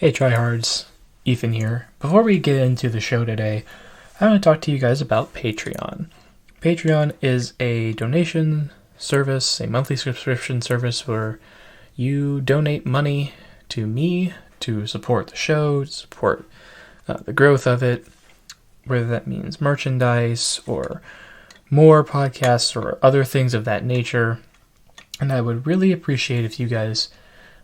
Hey tryhards, Ethan here. Before we get into the show today, I want to talk to you guys about Patreon. Patreon is a donation service, a monthly subscription service where you donate money to me to support the show, to support the growth of it, whether that means merchandise or more podcasts or other things of that nature. And I would really appreciate if you guys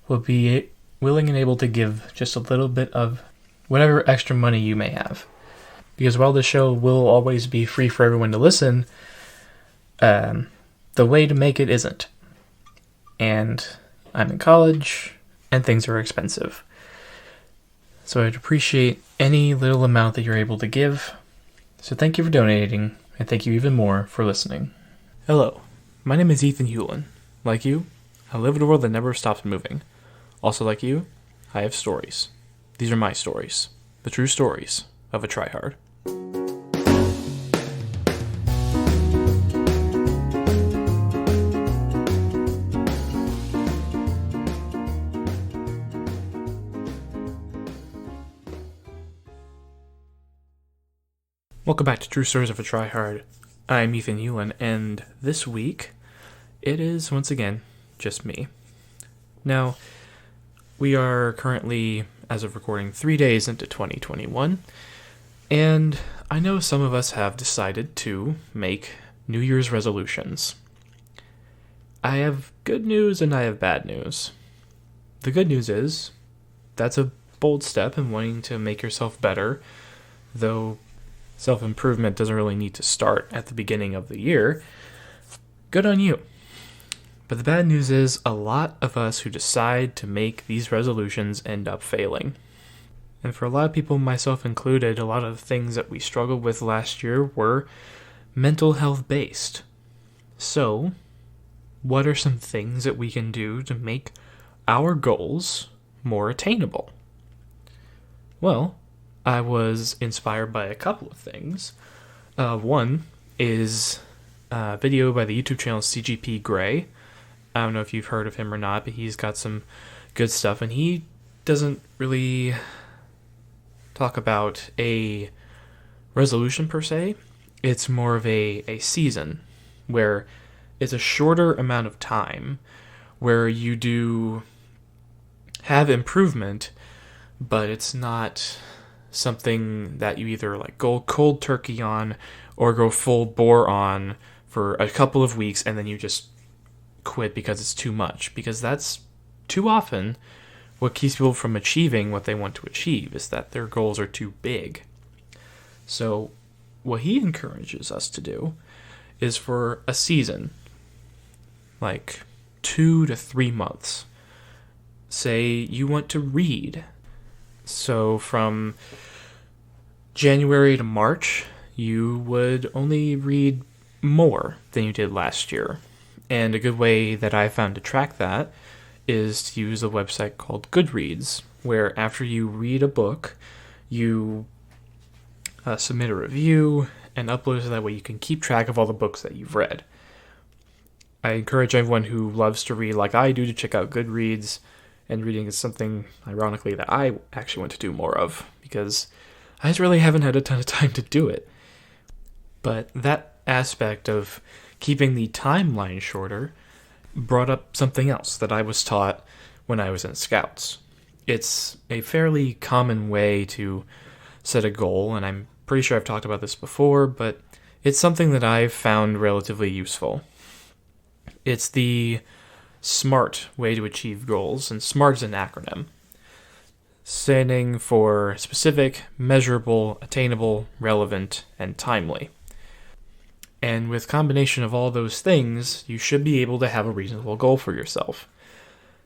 would be willing and able to give just a little bit of whatever extra money you may have. Because while the show will always be free for everyone to listen, the way to make it isn't. And I'm in college, and things are expensive. So I'd appreciate any little amount that you're able to give. So thank you for donating, and thank you even more for listening. Hello, my name is Ethan Hewlin. Like you, I live in a world that never stops moving. Also like you, I have stories. These are my stories. The true stories of a tryhard. Welcome back to True Stories of a Tryhard. I'm Ethan Hewlin, and this week, it is, once again, just me. Now, we are currently, as of recording, 3 days into 2021, and I know some of us have decided to make New Year's resolutions. I have good news and I have bad news. The good news is, that's a bold step in wanting to make yourself better, though self-improvement doesn't really need to start at the beginning of the year. Good on you. But the bad news is a lot of us who decide to make these resolutions end up failing. And for a lot of people, myself included, a lot of the things that we struggled with last year were mental health based. So, what are some things that we can do to make our goals more attainable? Well, I was inspired by a couple of things. One is a video by the YouTube channel CGP Grey. I don't know if you've heard of him or not, but he's got some good stuff, and he doesn't really talk about a resolution per se. It's more of a season, where it's a shorter amount of time, where you do have improvement, but it's not something that you either like go cold turkey on or go full bore on for a couple of weeks and then you just quit because it's too much, because that's too often what keeps people from achieving what they want to achieve, is that their goals are too big. So what he encourages us to do is for a season, like 2 to 3 months. Say you want to read. So from January to March, you would only read more than you did last year. And a good way that I found to track that is to use a website called Goodreads, where after you read a book, you submit a review and upload it so that way you can keep track of all the books that you've read. I encourage everyone who loves to read like I do to check out Goodreads. And reading is something, ironically, that I actually want to do more of, because I just really haven't had a ton of time to do it. But that aspect of keeping the timeline shorter brought up something else that I was taught when I was in Scouts. It's a fairly common way to set a goal, and I'm pretty sure I've talked about this before, but it's something that I've found relatively useful. It's the SMART way to achieve goals, and SMART is an acronym standing for specific, measurable, attainable, relevant, and timely. And with combination of all those things, you should be able to have a reasonable goal for yourself.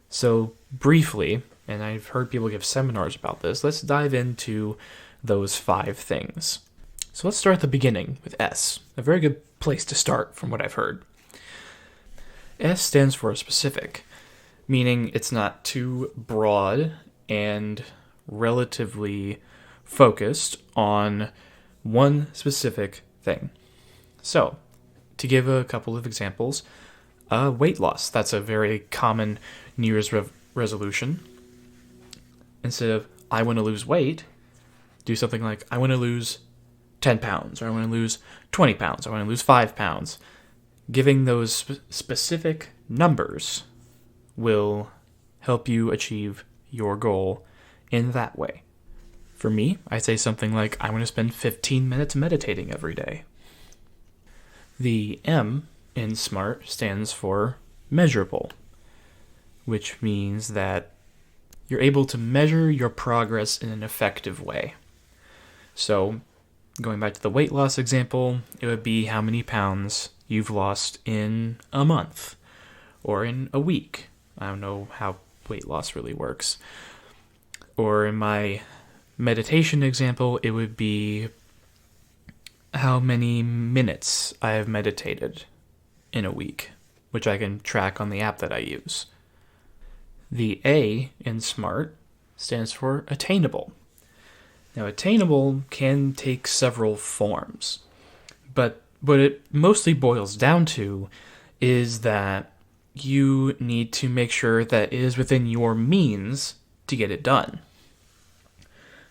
So briefly, and I've heard people give seminars about this, let's dive into those 5 things. So let's start at the beginning with S, a very good place to start from what I've heard. S stands for specific, meaning it's not too broad and relatively focused on one specific thing. So, to give a couple of examples, weight loss. That's a very common New Year's resolution. Instead of, I want to lose weight, do something like, I want to lose 10 pounds, or I want to lose 20 pounds, or I want to lose 5 pounds. Giving those specific numbers will help you achieve your goal in that way. For me, I say something like, I want to spend 15 minutes meditating every day. The M in SMART stands for measurable, which means that you're able to measure your progress in an effective way. So, going back to the weight loss example, it would be how many pounds you've lost in a month or in a week. I don't know how weight loss really works. Or in my meditation example, it would be how many minutes I have meditated in a week, which I can track on the app that I use. The A in SMART stands for attainable. Now, attainable can take several forms, but what it mostly boils down to is that you need to make sure that it is within your means to get it done.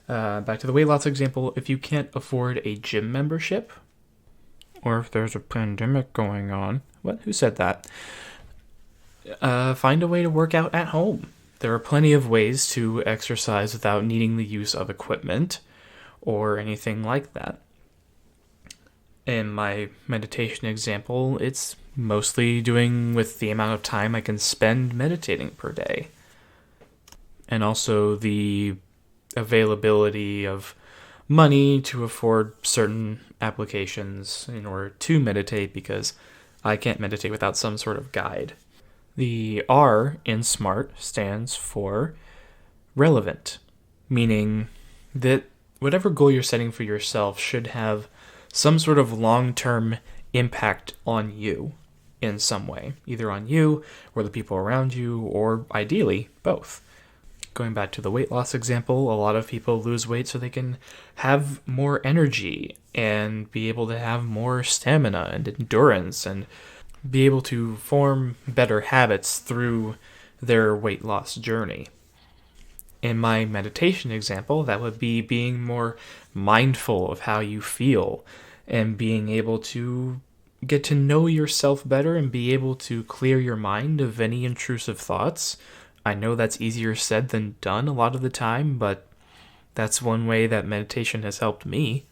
Back to the weight loss example, if you can't afford a gym membership, or if there's a pandemic going on, who said that? Find a way to work out at home. There are plenty of ways to exercise without needing the use of equipment or anything like that. In my meditation example, it's mostly doing with the amount of time I can spend meditating per day. And also the availability of money to afford certain applications in order to meditate, because I can't meditate without some sort of guide. The R in SMART stands for relevant, meaning that whatever goal you're setting for yourself should have some sort of long-term impact on you in some way, either on you or the people around you, or ideally both. Going back to the weight loss example, a lot of people lose weight so they can have more energy and be able to have more stamina and endurance and be able to form better habits through their weight loss journey. In my meditation example, that would be being more mindful of how you feel and being able to get to know yourself better and be able to clear your mind of any intrusive thoughts. I know that's easier said than done a lot of the time, but that's one way that meditation has helped me.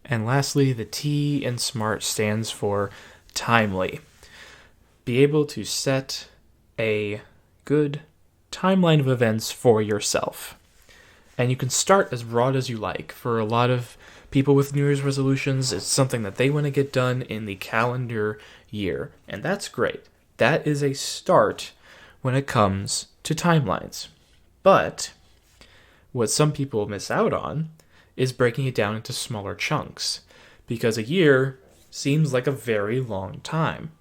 And lastly, the T in SMART stands for timely. Be able to set a good timeline of events for yourself. And you can start as broad as you like. For a lot of people with New Year's resolutions, it's something that they want to get done in the calendar year. And that's great. That is a start when it comes to timelines. But what some people miss out on is breaking it down into smaller chunks, because a year seems like a very long time.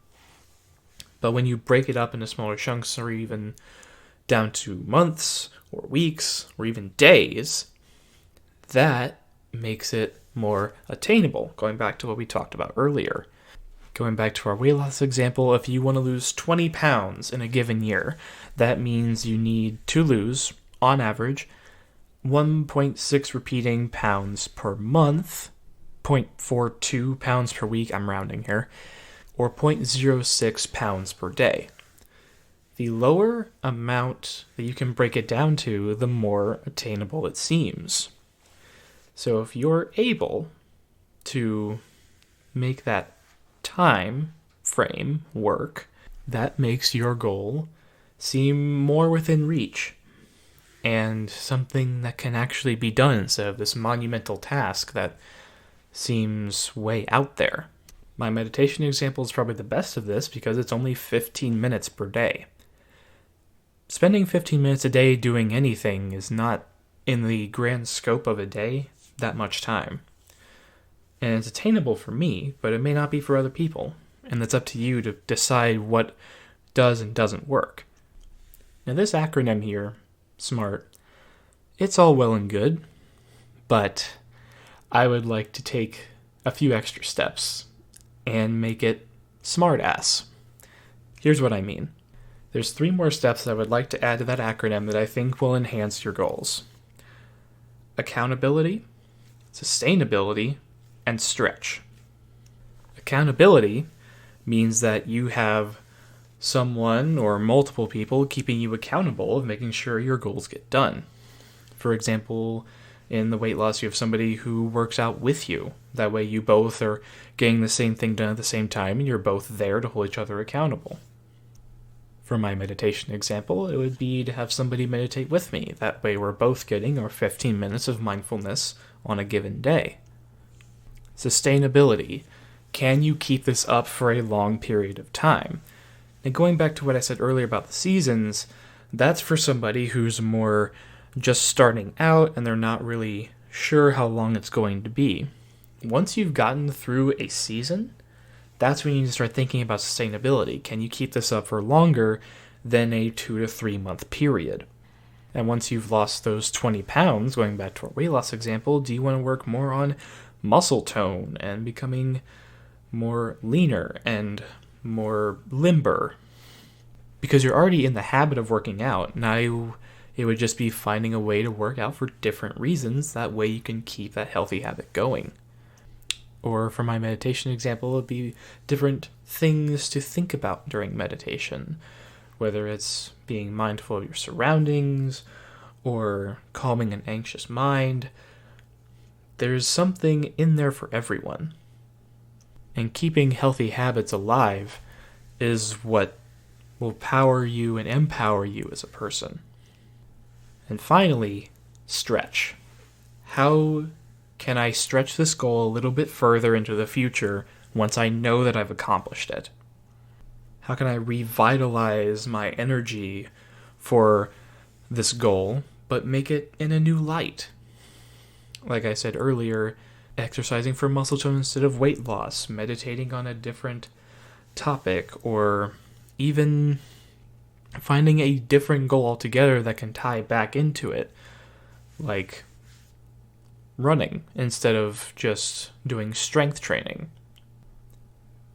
But when you break it up into smaller chunks, or even down to months or weeks or even days, that makes it more attainable. Going back to what we talked about earlier. Going back to our weight loss example, if you want to lose 20 pounds in a given year, that means you need to lose, on average, 1.6 repeating pounds per month, 0.42 pounds per week, I'm rounding here, or 0.06 pounds per day. The lower amount that you can break it down to, the more attainable it seems. So if you're able to make that time frame work, that makes your goal seem more within reach and something that can actually be done instead of this monumental task that seems way out there. My meditation example is probably the best of this because it's only 15 minutes per day. Spending 15 minutes a day doing anything is not, in the grand scope of a day, that much time. And it's attainable for me, but it may not be for other people. And it's up to you to decide what does and doesn't work. Now this acronym here, SMART, it's all well and good, but I would like to take a few extra steps and make it SMART-ass. Here's what I mean. There's 3 more steps I would like to add to that acronym that I think will enhance your goals. accountability, sustainability, and stretch. Accountability means that you have someone or multiple people keeping you accountable of making sure your goals get done. For example, in the weight loss, you have somebody who works out with you. That way you both are getting the same thing done at the same time, and you're both there to hold each other accountable. For my meditation example, it would be to have somebody meditate with me. That way we're both getting our 15 minutes of mindfulness on a given day. Sustainability. Can you keep this up for a long period of time? And going back to what I said earlier about the seasons, that's for somebody who's more just starting out and they're not really sure how long it's going to be. Once you've gotten through a season, that's when you need to start thinking about sustainability. Can you keep this up for longer than a 2 to 3 month period? And once you've lost those 20 pounds, going back to our weight loss example, do you want to work more on muscle tone and becoming more leaner and more limber? Because you're already in the habit of working out. Now it would just be finding a way to work out for different reasons. That way you can keep that healthy habit going. Or for my meditation example, it would be different things to think about during meditation. Whether it's being mindful of your surroundings or calming an anxious mind. There's something in there for everyone. And keeping healthy habits alive is what will power you and empower you as a person. And finally, stretch. How can I stretch this goal a little bit further into the future once I know that I've accomplished it? How can I revitalize my energy for this goal, but make it in a new light? Like I said earlier, exercising for muscle tone instead of weight loss, meditating on a different topic, or even finding a different goal altogether that can tie back into it, like running instead of just doing strength training.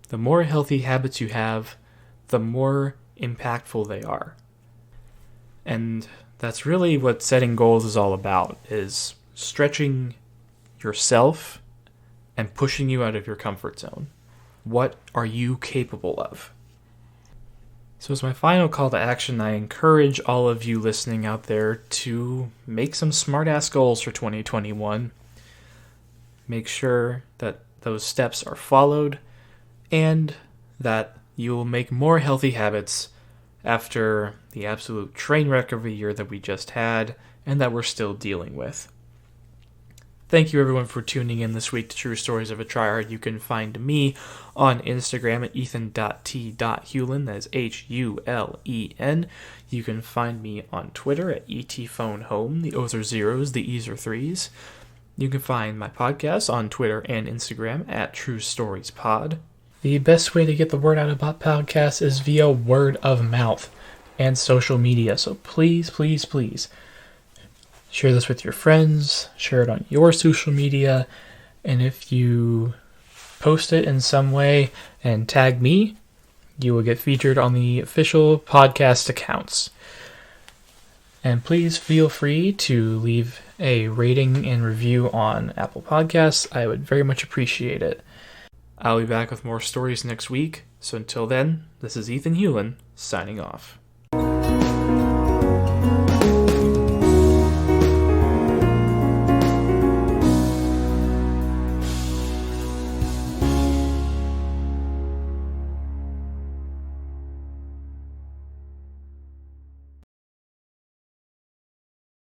The more healthy habits you have, the more impactful they are. And that's really what setting goals is all about, is stretching yourself and pushing you out of your comfort zone. What are you capable of? So as my final call to action, I encourage all of you listening out there to make some smart-ass goals for 2021. Make sure that those steps are followed and that you will make more healthy habits after the absolute train wreck of a year that we just had and that we're still dealing with. Thank you everyone for tuning in this week to True Stories of a Tryhard. You can find me on Instagram at ethan.t.hewlen, that is Hulen. You can find me on Twitter at etphonehome, the O's are zeros, the E's are threes. You can find my podcast on Twitter and Instagram at True Stories Pod. The best way to get the word out about podcasts is via word of mouth and social media, so please, please, please share this with your friends, share it on your social media, and if you post it in some way and tag me, you will get featured on the official podcast accounts. And please feel free to leave a rating and review on Apple Podcasts. I would very much appreciate it. I'll be back with more stories next week, so until then, this is Ethan Hewlen, signing off.